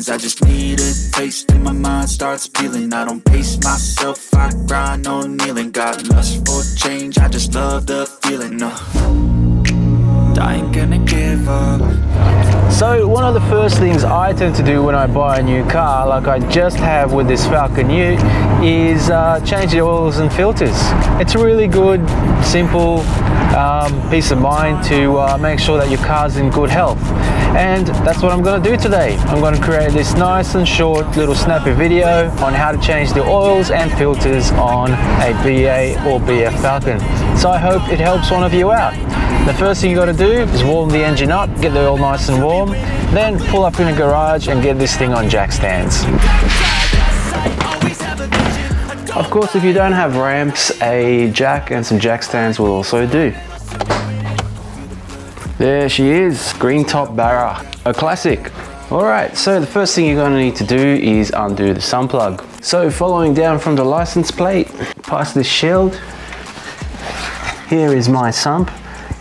I just need a taste and my mind starts peeling. I don't pace myself, I grind on kneeling. Got lust for change, I just love the feeling. I ain't gonna give up. So one of the first things I tend to do when I buy a new car, like I just have with this Falcon Ute, is change the oils and filters. It's a really good, simple peace of mind to make sure that your car's in good health. And that's what I'm going to do today. I'm going to create this nice and short little snappy video on how to change the oils and filters on a BA or BF Falcon. So I hope it helps one of you out. The first thing you got to do is warm the engine up, get the oil nice and warm, then pull up in a garage and get this thing on jack stands. Of course, if you don't have ramps, a jack and some jack stands will also do. There she is, green top Barra, a classic. Alright, so the first thing you're going to need to do is undo the sun plug. So following down from the license plate, past this shield, here is my sump,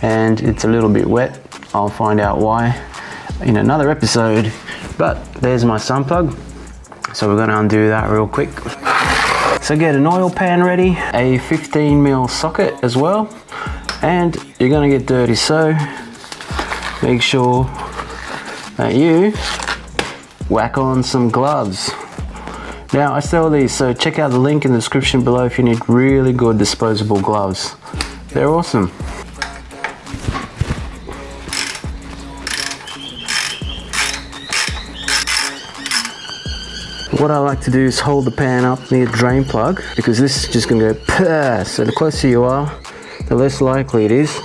and it's a little bit wet. I'll find out why in another episode, but there's my sun plug. So we're going to undo that real quick. So get an oil pan ready, a 15mm socket as well, and you're going to get dirty, so make sure that you whack on some gloves. Now I sell these, so check out the link in the description below if you need really good disposable gloves. They're awesome. What I like to do is hold the pan up near the drain plug, because this is just going to go purr. So the closer you are, the less likely it is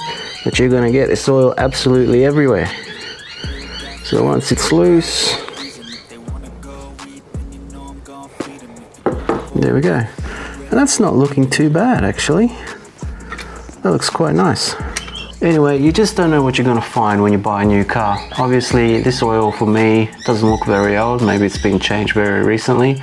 that you're going to get this oil absolutely everywhere. So once it's loose, there we go. And that's not looking too bad actually. That looks quite nice. Anyway, you just don't know what you're going to find when you buy a new car. Obviously this oil for me doesn't look very old, maybe it's been changed very recently,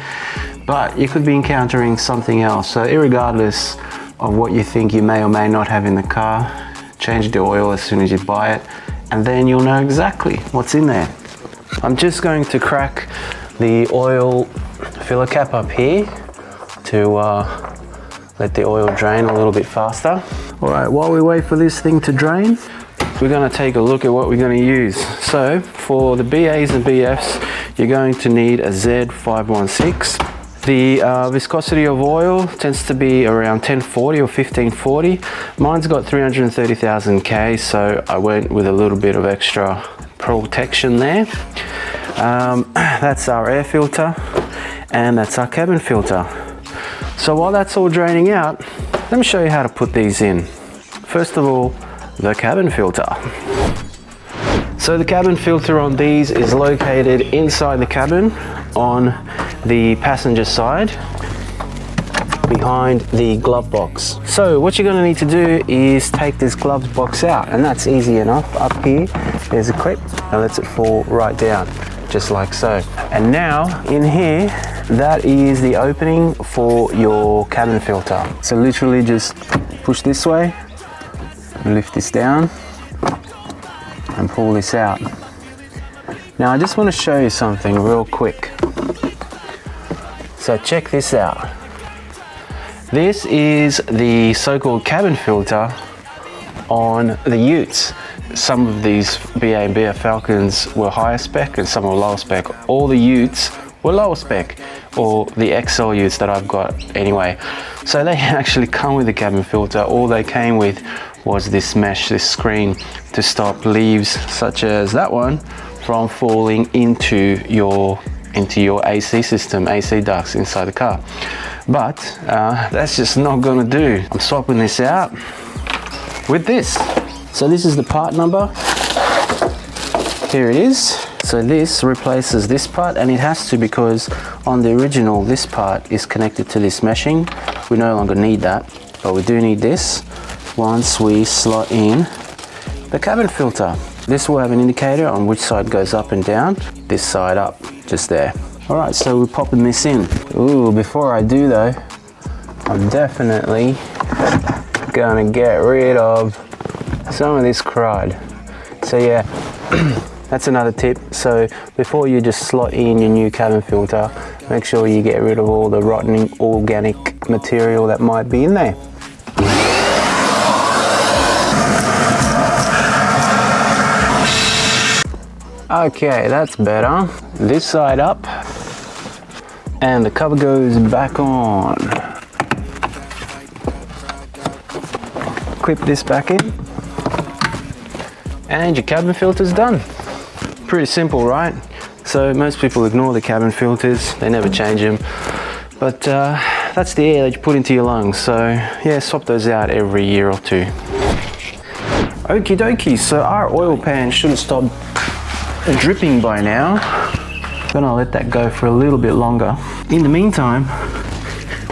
but you could be encountering something else. So irregardless of what you think you may or may not have in the car, change the oil as soon as you buy it, and then you'll know exactly what's in there. I'm just going to crack the oil filler cap up here to let the oil drain a little bit faster. Alright, while we wait for this thing to drain, we're going to take a look at what we're going to use. So for the BAs and BFs, you're going to need a Z516. The viscosity of oil tends to be around 1040 or 1540. Mine's got 330,000 K, so I went with a little bit of extra protection there. That's our air filter, and that's our cabin filter. So while that's all draining out, let me show you how to put these in. First of all, the cabin filter. So the cabin filter on these is located inside the cabin on the passenger side behind the glove box. So what you're going to need to do is take this glove box out, and that's easy enough. Up here there's a clip that lets it fall right down, just like so. And now in here, that is the opening for your cabin filter. So literally just push this way, lift this down and pull this out. Now I just want to show you something real quick. So check this out. This is the so-called cabin filter on the Utes. Some of these BA and BF Falcons were higher spec and some were lower spec. All the Utes were lower spec, or the XL Utes that I've got anyway. So they actually come with the cabin filter. All they came with was this mesh, this screen, to stop leaves such as that one from falling into your AC system, AC ducts inside the car. But that's just not gonna do. I'm swapping this out with this. So this is the part number. Here it is. So this replaces this part, and it has to, because on the original this part is connected to this meshing. We no longer need that, but we do need this once we slot in the cabin filter. This will have an indicator on which side goes up and down. This side up, just there. Alright, so we're popping this in. Ooh, before I do though, I'm definitely gonna get rid of some of this crud. So yeah, That's another tip. So before you just slot in your new cabin filter, make sure you get rid of all the rotten organic material that might be in there. Okay, that's better. This side up, and the cover goes back on. Clip this back in, and your cabin filter's done. Pretty simple, right? So most people ignore the cabin filters, they never change them, but that's the air that you put into your lungs, so yeah, swap those out every year or two. Okie dokie, so our oil pan shouldn't stop dripping by now. Gonna let that go for a little bit longer. In the meantime,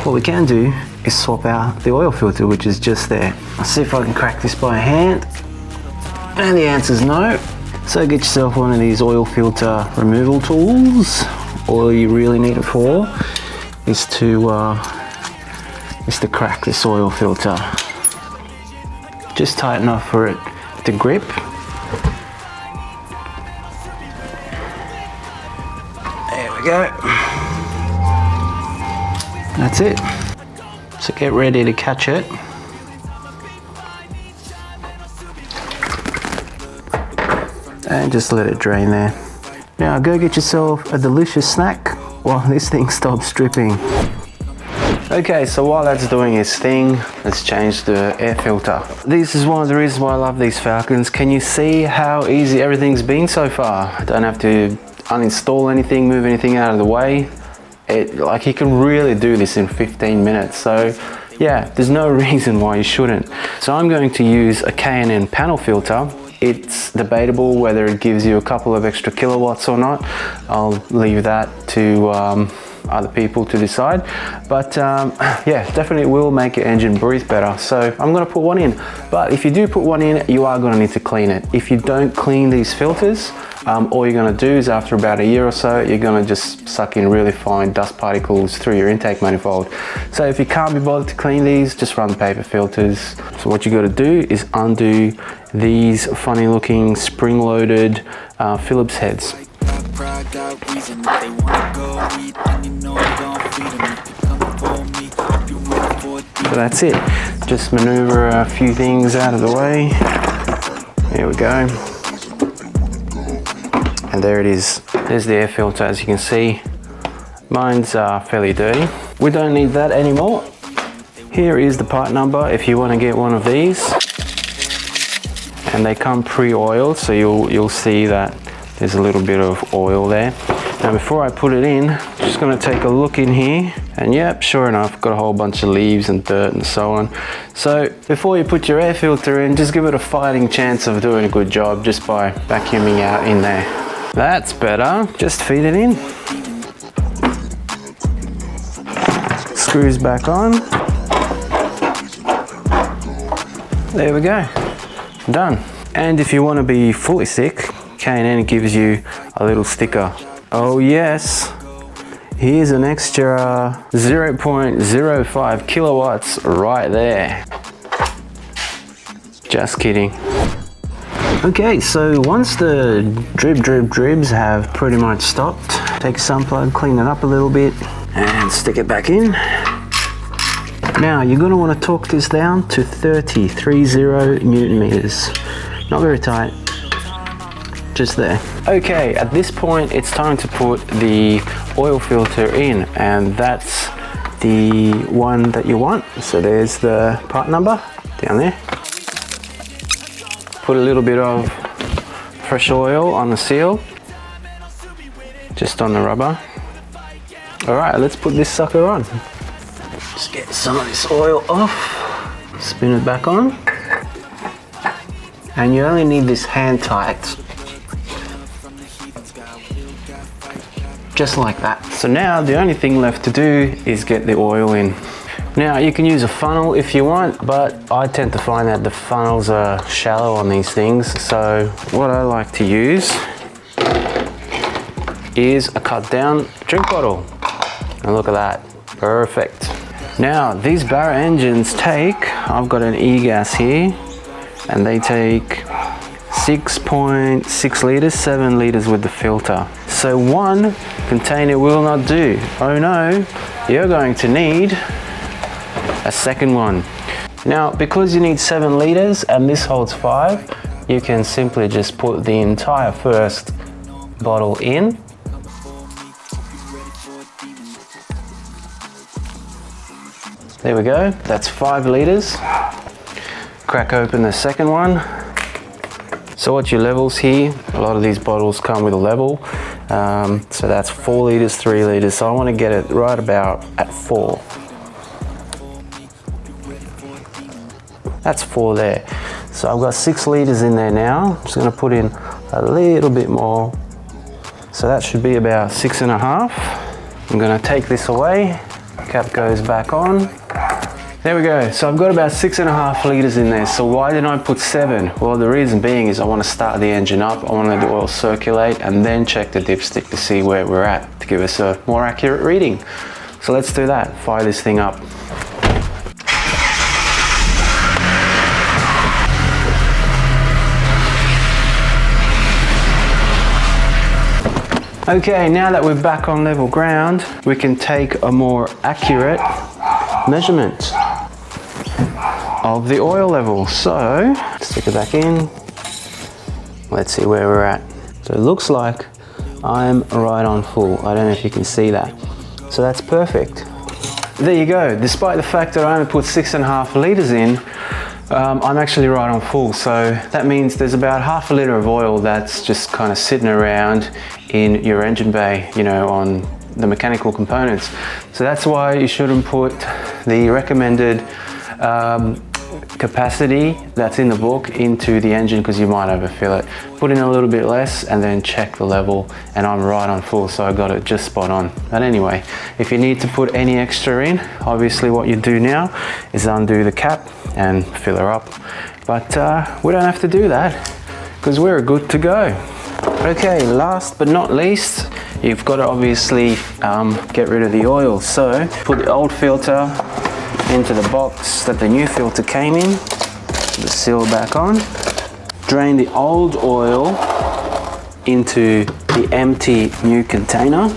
what we can do is swap out the oil filter, which is just there. I'll see if I can crack this by hand, and the answer's no. So get yourself one of these oil filter removal tools. All you really need it for is to crack this oil filter. Just tight enough for it to grip. There we go. That's it. So get ready to catch it. And just let it drain there. Now go get yourself a delicious snack while this thing stops dripping. Okay, so while that's doing its thing, let's change the air filter. This is one of the reasons why I love these Falcons. Can you see how easy everything's been so far? Don't have to uninstall anything, move anything out of the way. Like you can really do this in 15 minutes. So yeah, there's no reason why you shouldn't. So I'm going to use a K&N panel filter. It's debatable whether it gives you a couple of extra kilowatts or not. I'll leave that to other people to decide. But yeah, definitely will make your engine breathe better. So I'm gonna put one in. But if you do put one in, you are gonna need to clean it. If you don't clean these filters, all you're gonna do is after about a year or so, you're gonna just suck in really fine dust particles through your intake manifold. So if you can't be bothered to clean these, just run paper filters. So what you gotta do is undo these funny looking spring-loaded Phillips heads. So that's it. Just maneuver a few things out of the way. There we go. And there it is. There's the air filter, as you can see. Mine's fairly dirty. We don't need that anymore. Here is the part number if you want to get one of these. And they come pre-oiled, so you'll see that there's a little bit of oil there. Now before I put it in, I'm just going to take a look in here, and yep, sure enough, got a whole bunch of leaves and dirt and so on. So before you put your air filter in, just give it a fighting chance of doing a good job just by vacuuming out in there. That's better. Just feed it in. Screws back on. There we go. Done. And if you want to be fully sick, K&N gives you a little sticker. Oh yes, here's an extra 0.05 kilowatts right there. Just kidding. Okay, so once the dribs have pretty much stopped, take a sun plug, clean it up a little bit, and stick it back in. Now you're going to want to torque this down to 30 Newton meters. Not very tight, just there. Okay, at this point it's time to put the oil filter in, and that's the one that you want. So there's the part number down there. Put a little bit of fresh oil on the seal, just on the rubber. All right, let's put this sucker on. Just get some of this oil off, spin it back on. And you only need this hand tight. Just like that. So now the only thing left to do is get the oil in. Now you can use a funnel if you want, but I tend to find that the funnels are shallow on these things. So what I like to use is a cut down drink bottle. And look at that, perfect. Now these Barra engines take, I've got an e-gas here, and they take 6.6 liters, 7 liters with the filter. So one container will not do. Oh no, you're going to need a second one. Now, because you need 7 liters and this holds 5, you can simply just put the entire first bottle in. There we go, that's 5 liters. Crack open the second one. So what's your levels here? A lot of these bottles come with a level. So that's 4 liters, 3 liters. So I want to get it right about at 4. That's 4 there. So I've got 6 liters in there now. I'm just going to put in a little bit more. So that should be about 6.5. I'm going to take this away. Cap goes back on. There we go. So I've got about 6.5 liters in there. So why didn't I put 7? Well, the reason being is I want to start the engine up. I want to let the oil circulate and then check the dipstick to see where we're at to give us a more accurate reading. So let's do that. Fire this thing up. Okay, now that we're back on level ground, we can take a more accurate measurement of the oil level. So, stick it back in. Let's see where we're at. So it looks like I'm right on full. I don't know if you can see that. So that's perfect. There you go. Despite the fact that I only put 6.5 liters in, I'm actually right on full. So that means there's about half a liter of oil that's just kind of sitting around in your engine bay, you know, on the mechanical components. So that's why you shouldn't put the recommended capacity that's in the book into the engine, because you might overfill it. Put in a little bit less and then check the level, and I'm right on full, so I got it just spot on. But anyway, if you need to put any extra in, obviously what you do now is undo the cap and fill her up. But we don't have to do that because we're good to go. Okay, last but not least, you've got to obviously get rid of the oil. So put the old filter into the box that the new filter came in, put the seal back on, drain the old oil into the empty new container.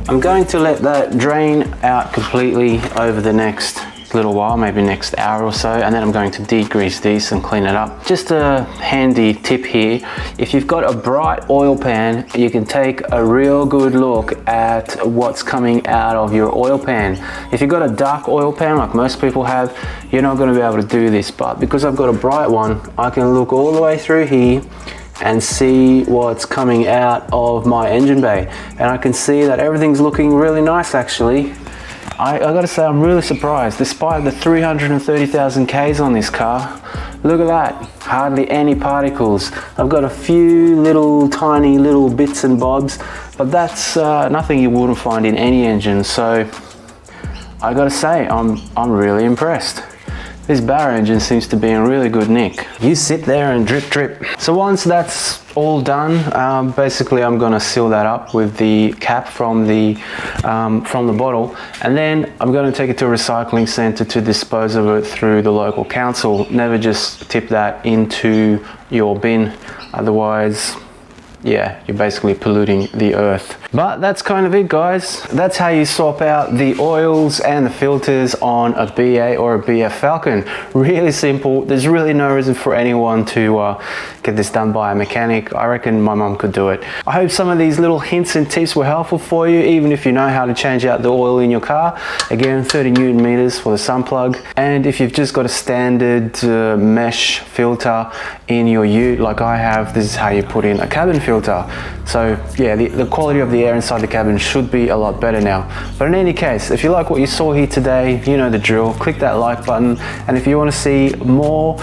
I'm going to let that drain out completely over the next little while, maybe next hour or so, and then I'm going to degrease these and clean it up. Just a handy tip here, if you've got a bright oil pan, you can take a real good look at what's coming out of your oil pan. If you've got a dark oil pan like most people have, you're not going to be able to do this, but because I've got a bright one, I can look all the way through here and see what's coming out of my engine bay, and I can see that everything's looking really nice actually. I gotta say, I'm really surprised. Despite the 330,000 Ks on this car, look at that, hardly any particles. I've got a few little tiny little bits and bobs, but that's nothing you wouldn't find in any engine. So I gotta say, I'm really impressed. This Barra engine seems to be in really good nick. You sit there and drip drip. So once that's all done, basically I'm gonna seal that up with the cap from the bottle, and then I'm gonna take it to a recycling center to dispose of it through the local council. Never just tip that into your bin, otherwise, yeah, you're basically polluting the earth. But that's kind of it, guys. That's how you swap out the oils and the filters on a BA or a BF Falcon. Really simple. There's really no reason for anyone to get this done by a mechanic. I reckon my mum could do it. I hope some of these little hints and tips were helpful for you, even if you know how to change out the oil in your car. Again, 30 Newton meters for the sun plug. And if you've just got a standard mesh filter in your ute like I have, this is how you put in a cabin filter. So yeah, the quality of the air inside the cabin should be a lot better now. But in any case, if you like what you saw here today, you know the drill. Click that like button, and if you want to see more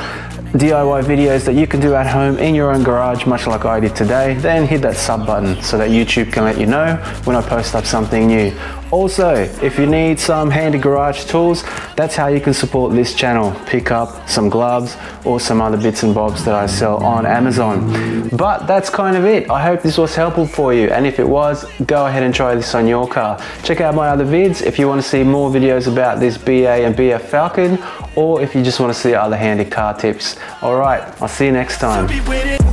DIY videos that you can do at home in your own garage, much like I did today, then hit that sub button so that YouTube can let you know when I post up something new. Also, if you need some handy garage tools, that's how you can support this channel. Pick up some gloves or some other bits and bobs that I sell on Amazon. But that's kind of it. I hope this was helpful for you, and if it was, go ahead and try this on your car. Check out my other vids if you want to see more videos about this BA and BF Falcon, or if you just want to see other handy car tips. Alright, I'll see you next time.